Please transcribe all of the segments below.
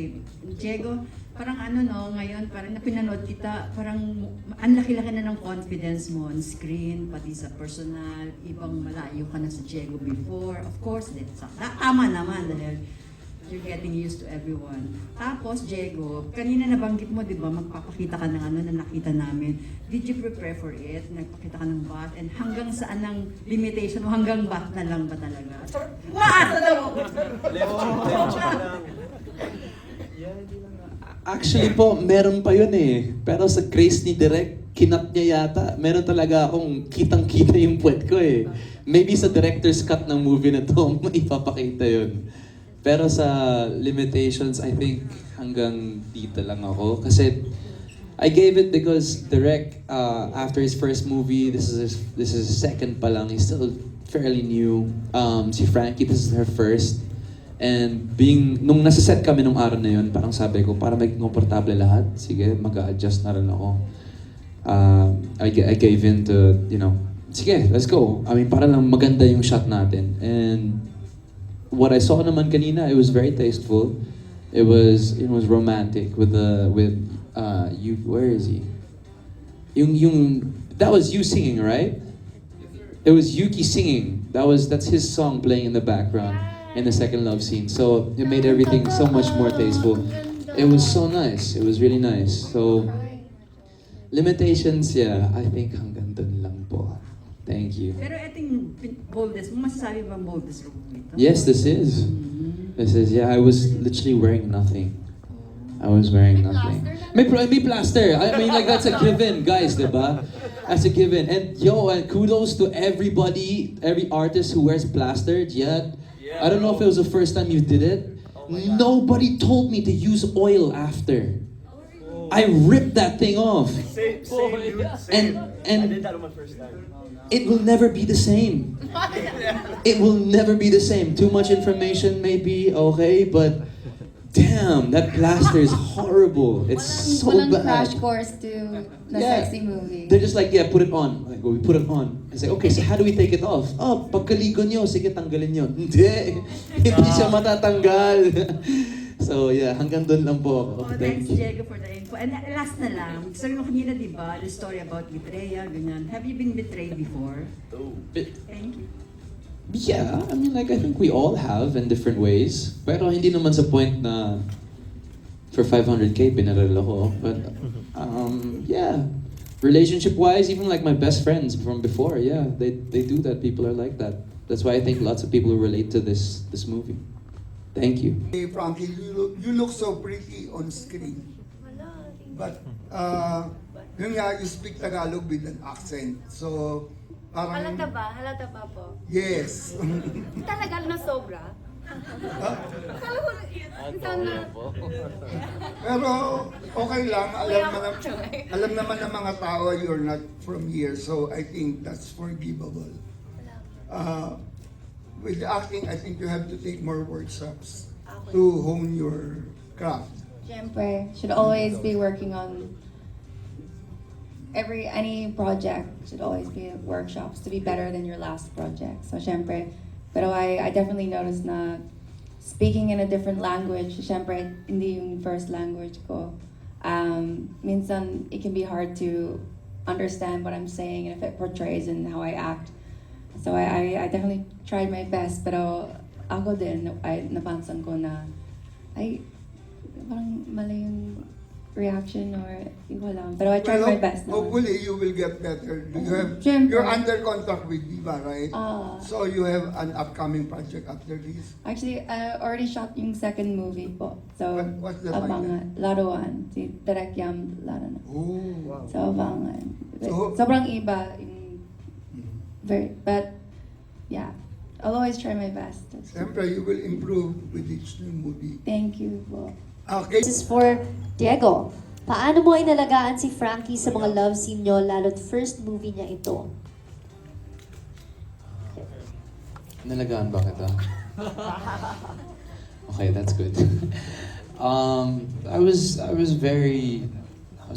Okay, Diego, parang ano no, ngayon parang napinanood kita, parang ang laki-laki na ng confidence mo on screen, pati sa personal, ibang malayo ka na sa Diego before. Of course, tama naman dahil you're getting used to everyone. Tapos, Diego, kanina nabanggit mo, di ba, magpapakita ka ng ano na nakita namin. Did you prepare for it? Nagpakita ka ng bath? And hanggang saan ang limitation mo? Hanggang bath na lang ba talaga? Maasa daw! Actually po, meron pa yun eh. Pero sa grace ni Direk, kinat niya yata. Meron talaga akong kitang-kita yung puwet ko eh. Maybe sa director's cut ng movie na to, maipapakita yun. Pero sa limitations, I think hanggang dito lang ako. Kasi I gave it because Direk, after his first movie, this is his second pa lang. He's still fairly new. Si Franki, this is her first. And nung nasa set kami nung araw na yun, parang sabi ko, para maging komportable lahat, sige, mag-a-adjust na rin ako. I gave in to, sige, let's go. I mean, para lang maganda yung shot natin. And what I saw naman kanina, it was very tasteful. It was romantic with you. Where is he? That was you singing, right? It was Yuki singing. That's his song playing in the background in the second love scene. So it made everything so much more tasteful. It was so nice. It was really nice. So limitations, yeah, I think hanggang dun lang po. Thank you. Pero eting boldest, masasabi ba boldest room dito? Yes, this is. This is, yeah, I was literally wearing nothing. I was wearing nothing. May plaster. I mean, like, that's a given, guys, diba? That's a given. And kudos to everybody, every artist who wears plaster. Jiad, I don't know if it was the first time you did it. Nobody told me to use oil after. I ripped that thing off. Same, dude. Same. And I did that on my first time. it will never be the same. It will never be the same. Too much information maybe, okay, but damn, that plaster is horrible. It's so walang bad. crash course to the sexy movie. They're just like, yeah, put it on. Like, we put it on. It's like, okay, so how do we take it off? Oh, pagkaligo nyo, sige, tanggalin nyo. Hindi siya matatanggal. So yeah, hanggang doon lang po ako. Thanks, Diego, for the info. And last na lang, sabi mo kanina, di ba, the story about betrayal, ganyan. Have you been betrayed before? Thank you. Yeah, I mean, like, I think we all have in different ways. Pero hindi naman sa point na for 500K pinarel ako. But, yeah. Relationship-wise, even like my best friends from before, yeah, they do that. People are like that. That's why I think lots of people relate to this movie. Thank you. Hey, Franki, you look so pretty on screen. But, yun nga, you speak Tagalog with an accent. So, parang... Halata ba? Halata pa po? Yes. Talaga na sobra? Akala ko, isang na... Pero, okay lang. Alam naman ng mga tao you're not from here. So, I think that's forgivable. With the acting, I think you have to take more workshops to hone your craft. Siyempre, should always be working on any project should always be workshops to be better than your last project. So siyempre, pero I definitely noticed na speaking in a different language, siyempre hindi yung first language ko. Minsan it can be hard to understand what I'm saying and if it portrays in how I act. So I definitely tried my best, pero ako din, napansin ko na parang mali yung reaction or iba lang. Pero I tried my best naman. Hopefully, you will get better. You're under contract with Viva, right? So you have an upcoming project after this? Actually, I already shot yung second movie po. So, What's the abangan. Laruan. Si Direk Yam Laruan. Oh, wow. So, abangan. So- Sobrang iba. But, yeah. I'll always try my best. Siyempre, you will improve with each new movie. Thank you po. Okay. This is for Diego. Paano mo inalagaan si Franki sa mga love scene nyo, lalo't first movie niya ito? Nalagaan ba kita? Okay, that's good. I was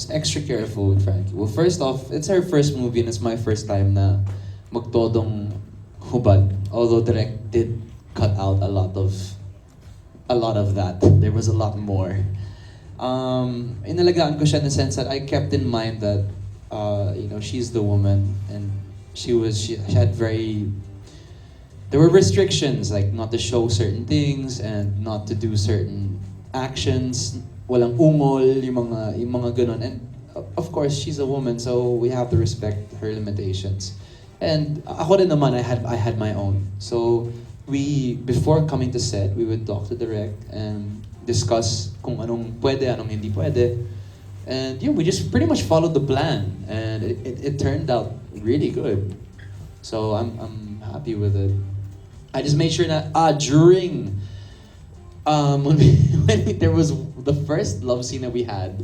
extra careful with Franki. Well, first off, it's her first movie and it's my first time na magtodong hubad. Although Direk did cut out a lot of a lot of that. There was a lot more. Inalagaan ko siya in the sense that I kept in mind that, she's the woman, and she had there were restrictions, like not to show certain things and not to do certain actions. Walang ungol, yung mga ganun. And of course, she's a woman, so we have to respect her limitations. And ako rin naman, I had my own. So before coming to set, we would talk to direct and discuss kung anong pwede, anong hindi pwede. And we just pretty much followed the plan, and it turned out really good. So I'm happy with it. I just made sure that during when there was the first love scene that we had,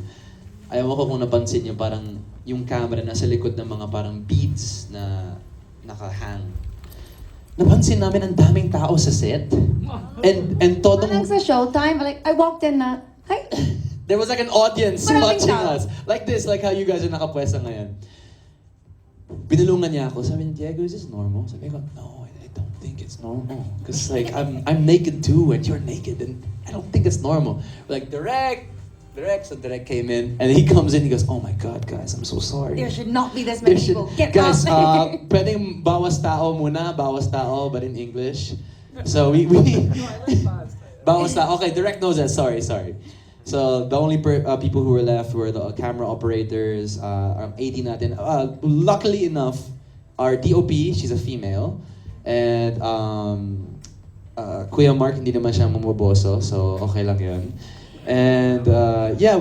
ayaw ko kung napansin niyo, parang yung camera nasa likod ng mga parang beads na nakahang. Napansin namin ang daming tao sa set. And todong... Parang sa showtime, like, I walked in na, hi. There was like an audience Maraming watching tao. us. Like this, like how you guys are nakapwesta ngayon. Binulungan niya ako. Sabi niya, Diego, is this normal? Sabi ko, no, I don't think it's normal. Because like, I'm naked too, and you're naked, and I don't think it's normal. We're like, direct. So direct came in, and he comes in, he goes, oh my God, guys, I'm so sorry. There should not be this many people. Get Guys, out. pwedeng bawas tao muna, but in English. So we bawas tao. Okay, direct knows that. Sorry. So the only people who were left were the camera operators, AD natin. Luckily enough, our DOP, she's a female, and Kuya Mark hindi naman siya mumuboso, so okay lang yun. And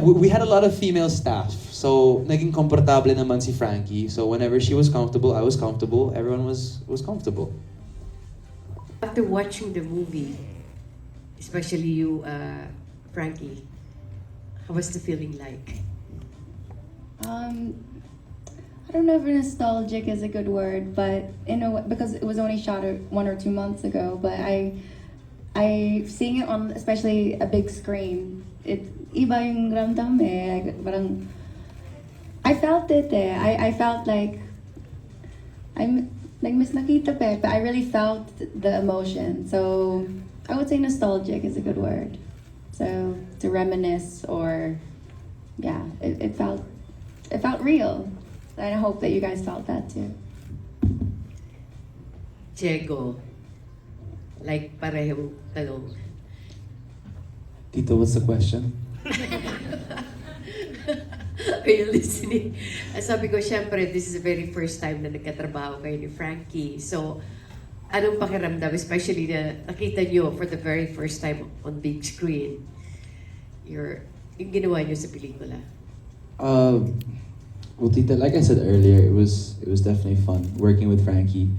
we had a lot of female staff. So naging komportable naman si Franki. So whenever she was comfortable, I was comfortable. Everyone was comfortable. After watching the movie, especially you, Frankie, how was the feeling like? I don't know if nostalgic is a good word, but in a way, because it was only shot 1 or 2 months ago, but I seeing it on especially a big screen, it iba yung ramdam eh. Like, parang I felt it eh. I felt like I'm like Miss Nakita Pe, but I really felt the emotion. So I would say nostalgic is a good word. So to reminisce, or it felt real. And I hope that you guys felt that too. Diego, like parehong tanong. Tito, what's the question? Are you listening? Sabi ko, syempre, this is the very first time na nagkatrabaho kayo ni Frankie. So, anong pakiramdam, especially na nakita nyo for the very first time on big screen, yung ginawa nyo sa pelikula? Well, Tita, like I said earlier, it was definitely fun working with Frankie.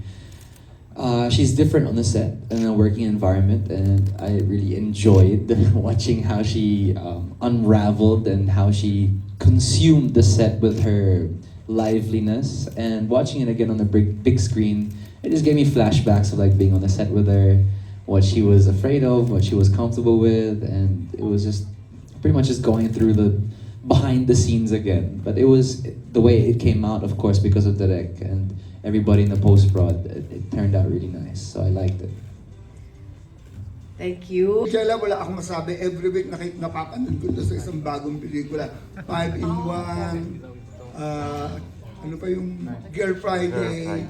She's different on the set in a working environment, and I really enjoyed watching how she unraveled and how she consumed the set with her liveliness. And watching it again on the big screen, it just gave me flashbacks of like being on the set with her, what she was afraid of, what she was comfortable with, and it was just pretty much just going through the behind the scenes again. But it was the way it came out, of course, because of Derek and everybody in the post-prod. It turned out really nice, so I liked it. Thank you. Jela, wala akong masabi. Every week napapanood ko ito sa isang bagong pelikula. 5 in 1. Ano pa yung Girl Friday.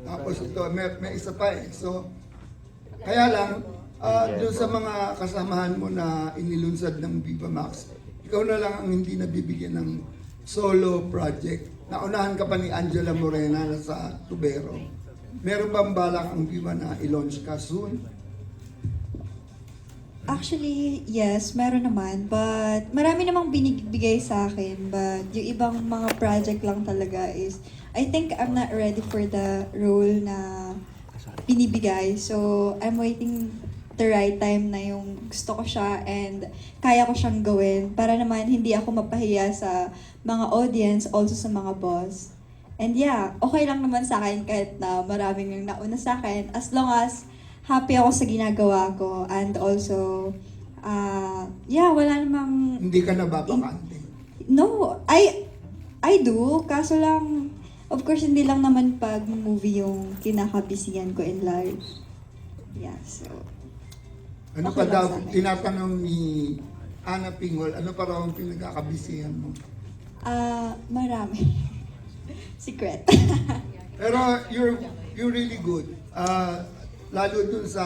Tapos ito, may isa pa eh. So, kaya lang, doon sa mga kasamahan mo na inilunsad ng Vivamax, ikaw na lang ang hindi nabibigyan ng solo project. Naunahan ka pa ni Angela Morena na sa Tubero. Meron bang balak ang Viva na i-launch ka soon? Actually, yes, meron naman. But marami namang binibigay sa akin. But yung ibang mga project lang talaga is, I think I'm not ready for the role na binibigay. So, I'm waiting the right time na yung gusto ko siya and kaya ko siyang gawin. Para naman hindi ako mapahiya sa mga audience, also sa mga boss. And yeah, okay lang naman sa akin kahit na maraming yung nauna sa akin. As long as happy ako sa ginagawa ko, and also, wala namang... Hindi ka nababakante? No, I do. Kaso lang, of course, hindi lang naman pag movie yung kinakabisihan ko in life. Yeah, so... Ano Okay pa lang daw, sa akin. tinatanong ni Ana Pingol, ano pa raw ang pinagkakabisihan mo? Marami. Secret. Pero you're really good. Lalo dun sa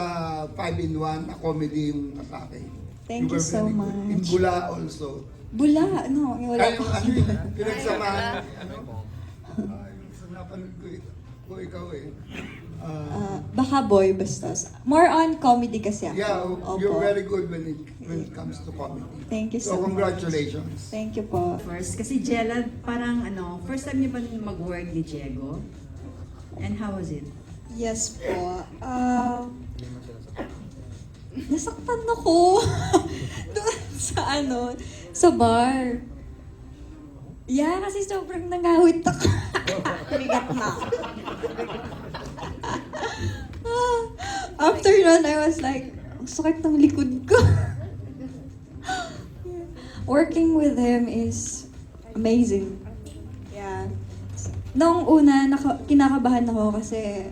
5-in-1 na comedy yung atake. Thank were you so very good. much. In Bula also. Bula, no, wala Ay, yung pa. ano yun, pinagsamahan, ano? Yung sa napanood ko ikaw eh. Baka boy, basta. More on comedy kasi ako. Yeah, you're Opo. very good when it comes to comedy. Thank you So so much. congratulations. Thank you po. First, kasi Jela, parang first time niyo ba mag-work ni Diego? And how was it? Yes po. Nasaktan ako. Doon sa bar. Yeah, kasi sobrang nangawit ako. Rigat na. After nun, I was like, ang sakit ng likod ko. Working with him is amazing. Yeah. Noong una, kinakabahan ako kasi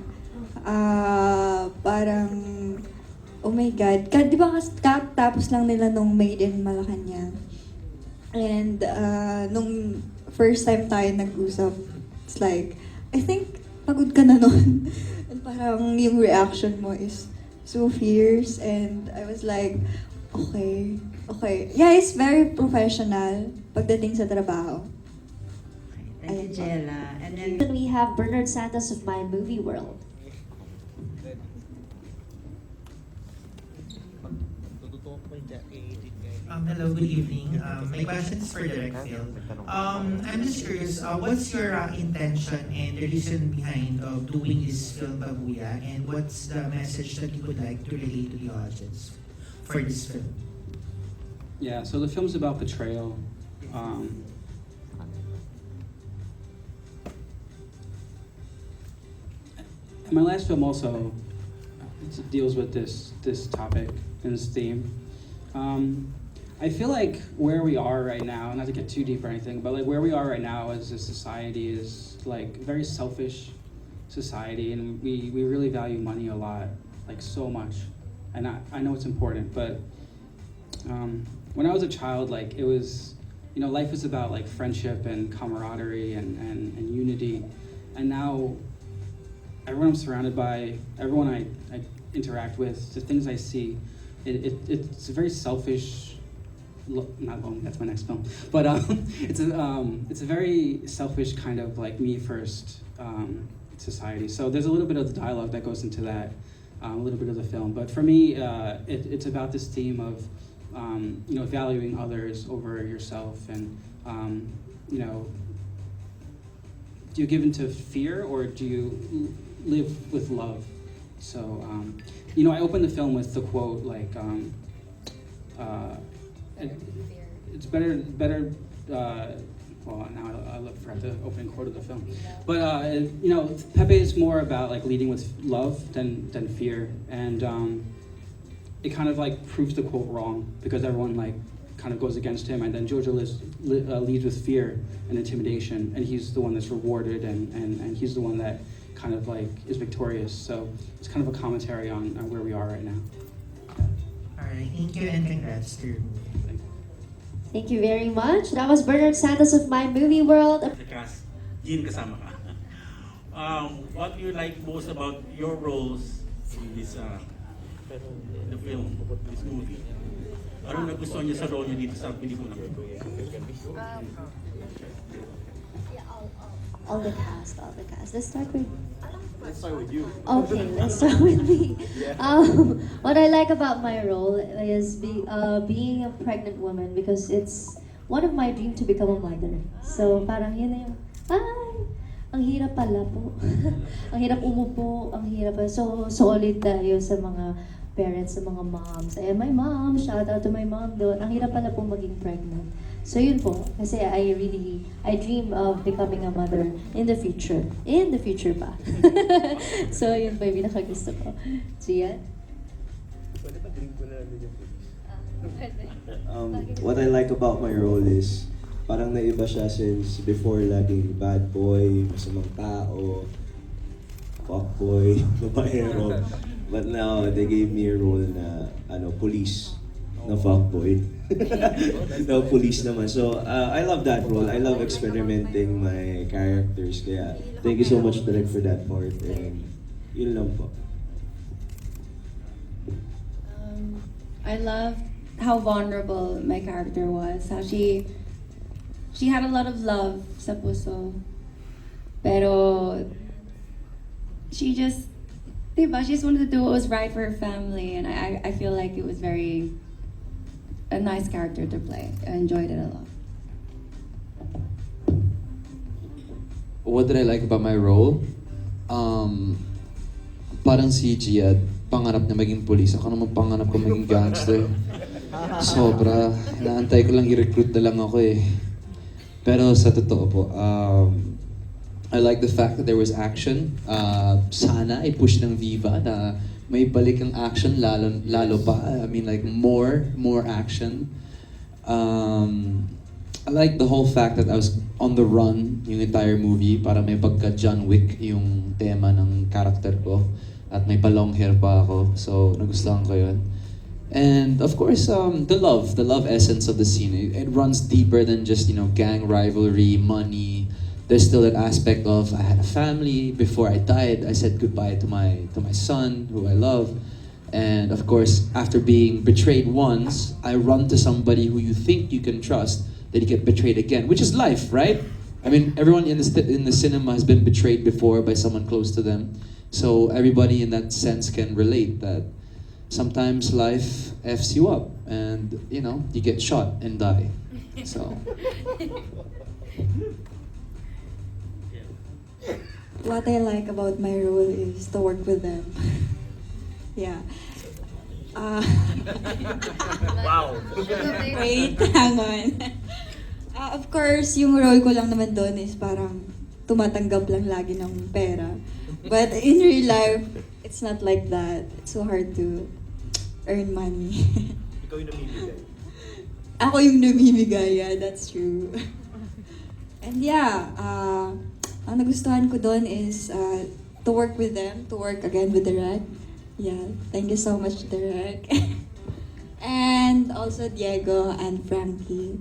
parang, oh my God. Di ba tapos lang nila nung Made in Malacanang. And nung first time tayo nag-usap, it's like, I think pagod ka na nun. And parang yung reaction mo is so fierce. And I was like, okay. Yeah, it's very professional pagdating sa trabaho. Thank you, Jela. And then, Then we have Bernard Santos of My Movie World. Hello, good evening. My question is for Direct Phil. I'm just curious, what's your intention and the reason behind of doing this film, Pabuya, and what's the message that you would like to relate to the audience for this film? Yeah, so the film's about betrayal. And my last film also deals with this topic and this theme. I feel like where we are right now, not to get too deep or anything, but like where we are right now as a society is like a very selfish society, and we really value money a lot, like so much. And I know it's important, but when I was a child, like it was, life was about like friendship and camaraderie and unity. And now everyone I'm surrounded by, everyone I interact with, the things I see, it's a very selfish, not long, that's my next film, but it's a very selfish kind of like me first society. So there's a little bit of the dialogue that goes into that, a little bit of the film. But for me, it's about this theme of valuing others over yourself, and do you give into fear or do you live with love? So I opened the film with the quote like, it's better. Well, now I forgot the opening quote of the film, but Pepe is more about like leading with love than fear, and it kind of like proves the quote wrong because everyone like kind of goes against him, and then Jojo leads with fear and intimidation, and he's the one that's rewarded, and he's the one that kind of like is victorious. So it's kind of a commentary on where we are right now. Alright, thank you and congrats to your movie. Thank you very much. That was Bernard Santos of My Movie World. Because Jean kasama ka. What do you like most about your roles in this the film, this movie? Ano nagustuhan niyo sa role niyo dito sa pelikula? All the cast. Let's start with you. you. Okay, let's start with me. What I like about my role is being a pregnant woman, because it's one of my dreams to become a mother. So parang yun na yung, ang hirap pala po. Ang hirap umupo, ang hirap pa. So solid tayo sa mga parents, sa mga moms. And my mom, shout out to my mom doon. Ang hirap pala po maging pregnant. So yun po, kasi I dream of becoming a mother in the future. In the future pa. So yun po yung pinakagusto ko. Jiad? What I like about my role is parang naiba siya since before laging bad boy, masamang tao, fuckboy, babaero. But now they gave me a role na police na fuckboy. No, police naman. So I love that role. I love experimenting my characters. Kaya thank you so much Direk for that part. And yun lang po. I love how vulnerable my character was. How she had a lot of love sa puso. Pero she just, diba, she just wanted to do what was right for her family, and I feel like it was a nice character to play. I enjoyed it a lot. What did I like about my role? Parang si Jiad, pangarap niya maging police. Ako naman pangarap ko maging gangster. Sobra. Naantay ko lang i-recruit na lang ako eh. Pero sa totoo po, I like the fact that there was action. Sana i-push ng Viva na may balik ang action lalo pa. I mean like more action. I like the whole fact that I was on the run yung entire movie para may pagka John Wick yung tema ng character ko at may pa-long hair pa ako. So nagustuhan ko yun. And of course, the love essence of the scene. It runs deeper than just, gang rivalry, money. There's still that aspect of I had a family. Before I died, I said goodbye to my son, who I love. And of course, after being betrayed once, I run to somebody who you think you can trust, that you get betrayed again, which is life, right? I mean, everyone in the cinema has been betrayed before by someone close to them. So everybody in that sense can relate that sometimes life F's you up and, you get shot and die. So. What I like about my role is to work with them. Yeah. Wow! Wait, hang on. Of course, yung role ko lang naman doon is parang tumatanggap lang lagi ng pera. But in real life, it's not like that. It's so hard to earn money. Ikaw yung namimigay. Ako yung namimigay, yeah, that's true. And yeah, ang nagustuhan ko doon is to work with them, to work again with Direk. Yeah, thank you so much, Direk. And also Diego and Franki.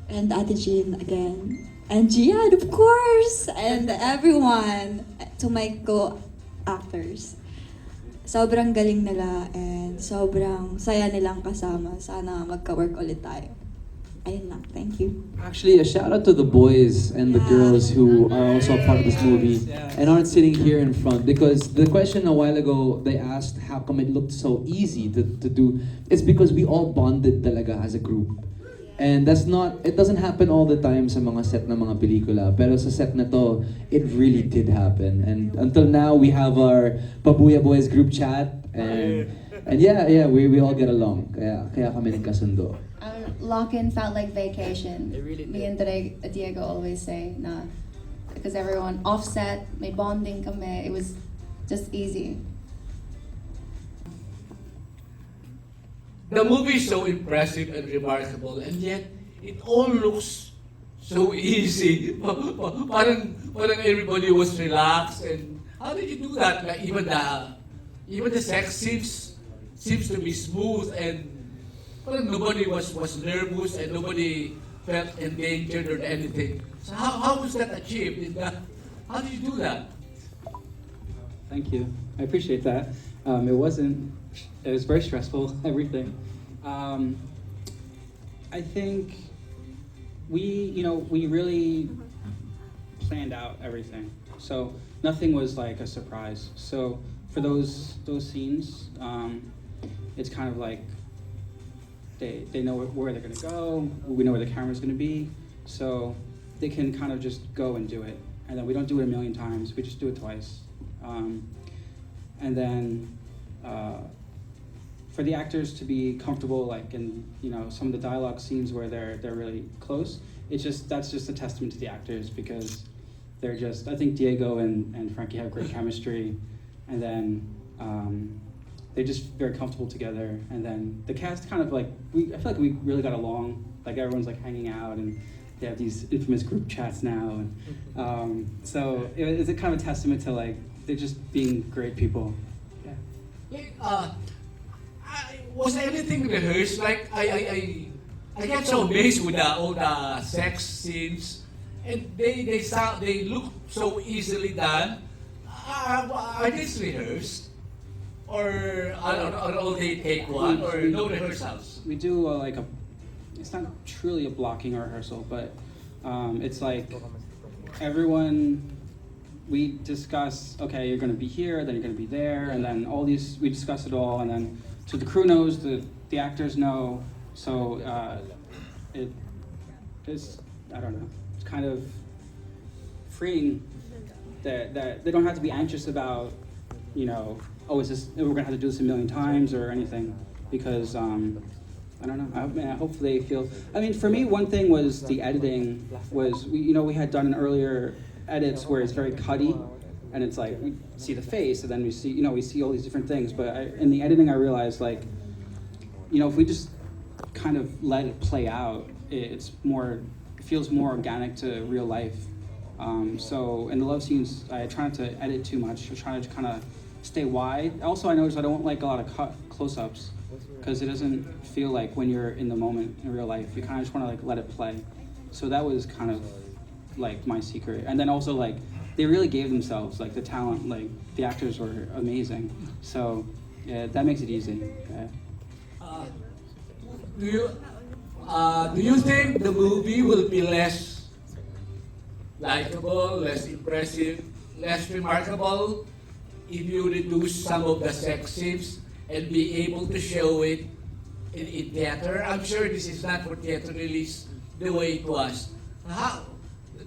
And Ate Jean again. And Jiad, of course! And everyone, to my co-actors. Sobrang galing nila and sobrang saya nilang kasama. Sana magka-work ulit tayo. Ayun lang, thank you. Actually, a shout out to the boys and the girls who are also a part of this movie and aren't sitting here in front, because the question a while ago they asked how come it looked so easy to do. It's because we all bonded talaga as a group. And it doesn't happen all the time sa mga set na mga pelikula. Pero sa set na to, it really did happen. And until now, we have our Pabuya Boys group chat. And yeah, we all get along. Kaya kami nagkasundo. Lock-in felt like vacation. Me and Diego always say na, because everyone offset, may bonding kami. It was just easy. The movie is so impressive and remarkable, and yet it all looks so easy. parang everybody was relaxed, and how did you do that? Like even the sex seems to be smooth, and parang nobody was nervous and nobody felt endangered or anything. So how was that achieved? How did you do that? Thank you. I appreciate that. It was very stressful, everything. I think we really planned out everything. So nothing was like a surprise. So for those scenes, it's kind of like they know where they're gonna go. We know where the camera's gonna be, so they can kind of just go and do it. And then we don't do it a million times. We just do it twice. And then for the actors to be comfortable, like in some of the dialogue scenes where they're really close, that's just a testament to the actors, because they're just, I think Diego and Franki have great chemistry, and then they're just very comfortable together. And then the cast kind of I feel like we really got along. Like everyone's like hanging out, and they have these infamous group chats now, and so it's a kind of a testament to like they're just being great people. Yeah. Like, was anything rehearsed? Like, I get so amazed with all the sex scenes, and they look so easily done. Are these rehearsed? Or are all they take one, or no rehearsals? We do it's not truly a blocking rehearsal, but it's like everyone, we discuss, okay, you're gonna be here, then you're gonna be there, and then we discuss it all, and then, so the crew knows, the actors know, so it is, I don't know, it's kind of freeing that they don't have to be anxious about, oh, we're gonna have to do this a million times or anything, because I don't know. I hope they feel. I mean, for me, one thing was the editing. We had done an earlier edits where it's very cutty, and it's like we see the face, and then we see all these different things. But in the editing, I realized if we just kind of let it play out, it feels more organic to real life. So in the love scenes, I try not to edit too much. I try to kind of stay wide. Also, I noticed I don't like a lot of close-ups because it doesn't feel like when you're in the moment in real life. You kind of just want to let it play. So that was kind of my secret. And then also they really gave themselves, the talent, the actors were amazing. So yeah, that makes it easy. Yeah. Do you think the movie will be less likable, less impressive, less remarkable if you reduce some of the sex scenes and be able to show it in theater? I'm sure this is not for theater release the way it was.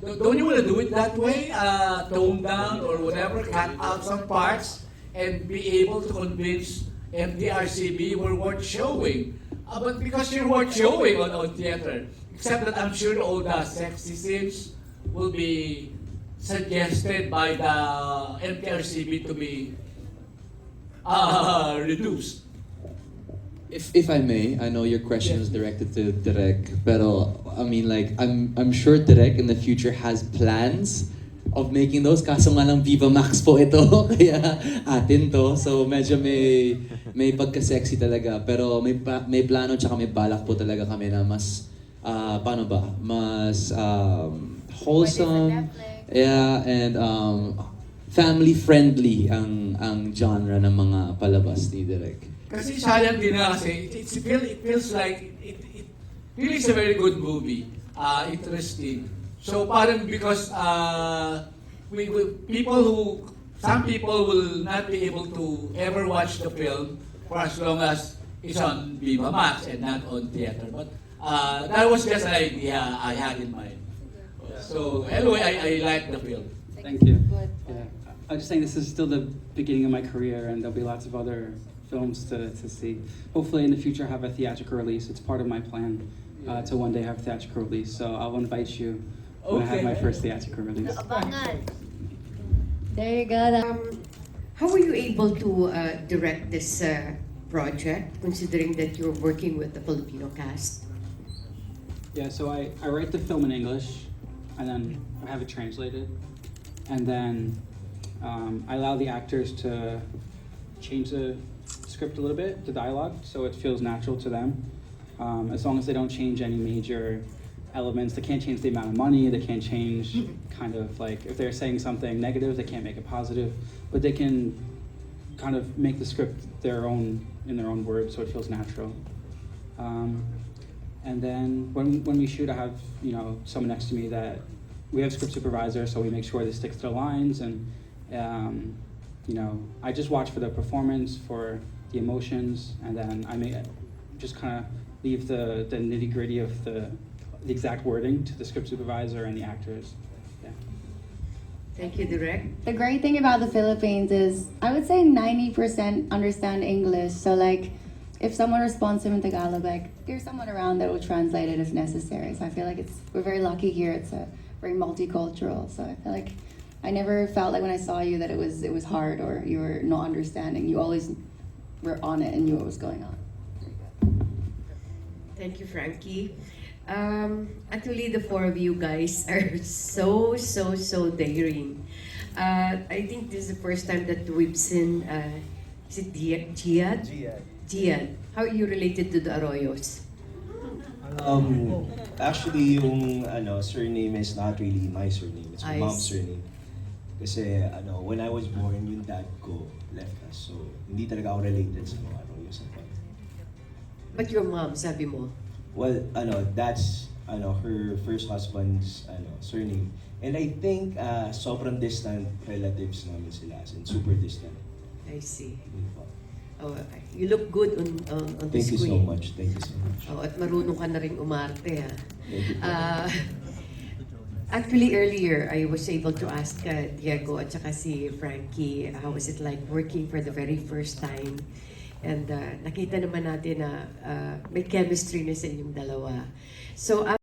Don't you want to do it that way? Tone down or whatever, cut out some parts and be able to convince MTRCB we're worth showing. But because you're worth showing on theater, except that I'm sure all the sexy scenes will be suggested by the MTRCB to be reduced. If I may, I know your question is directed to Direk, pero I mean I'm sure Direk in the future has plans of making those. Kaso nga lang Vivamax po ito, kaya atin to. So medyo may pagka-sexy talaga, pero may plano tsaka may balak po talaga kami na mas paano ba? Mas wholesome. Yeah, and family friendly ang genre ng mga palabas ni Direk. Kasi sayang din na kasi it feels like it really is a very good movie. Interesting. So parang because some people will not be able to ever watch the film for as long as it's on Vivamax and not on theater. But that was just an idea I had in mind. So anyway, I like the film. Thank you. Yeah. I'm just saying this is still the beginning of my career, and there'll be lots of other films to see. Hopefully in the future have a theatrical release. It's part of my plan to one day have a theatrical release. So I'll invite you when I have my first theatrical release. There you go. How were you able to direct this project, considering that you're working with the Filipino cast? Yeah, so I write the film in English, and then I have it translated, and then I allow the actors to change the script a little bit, the dialogue, so it feels natural to them. As long as they don't change any major elements, they can't change the amount of money, they can't change kind of if they're saying something negative, they can't make it positive, but they can kind of make the script in their own words, so it feels natural. And then when we shoot, I have someone next to me that we have script supervisor, so we make sure they stick to the lines, and I just watch for the performance, for the emotions, and then I may just kind of leave the nitty gritty of the exact wording to the script supervisor and the actors. Yeah. Thank you, Direk. The great thing about the Philippines is, I would say 90% understand English. So if someone responds to him in Tagalog, there's someone around that will translate it if necessary. So I feel like we're very lucky here. It's very multicultural. So I feel like I never felt like when I saw you that it was hard or you were not understanding. You always were on it and knew what was going on. Thank you, Frankie. Actually, the four of you guys are so daring. I think this is the first time that we've seen Is it Jiad? Jiad. How are you related to the Arroyos? Actually, yung surname is not really my surname. It's my I mom's see. surname. Kasi when I was born, yung dad ko left us. So, hindi talaga ako related sa mga Arroyo sa part. But your mom, sabi mo. Well, that's her first husband's surname. And I think sobrang distant relatives namin sila, as in super distant. I see. Yun po. Oh, you look good on the Thank you screen. so much. Thank you so much. Oh, at marunong ka na rin umarte, ha? Thank you. Actually, earlier, I was able to ask Diego at saka si Frankie, how was it like working for the very first time? And nakita naman natin na may chemistry na sa inyong dalawa. So,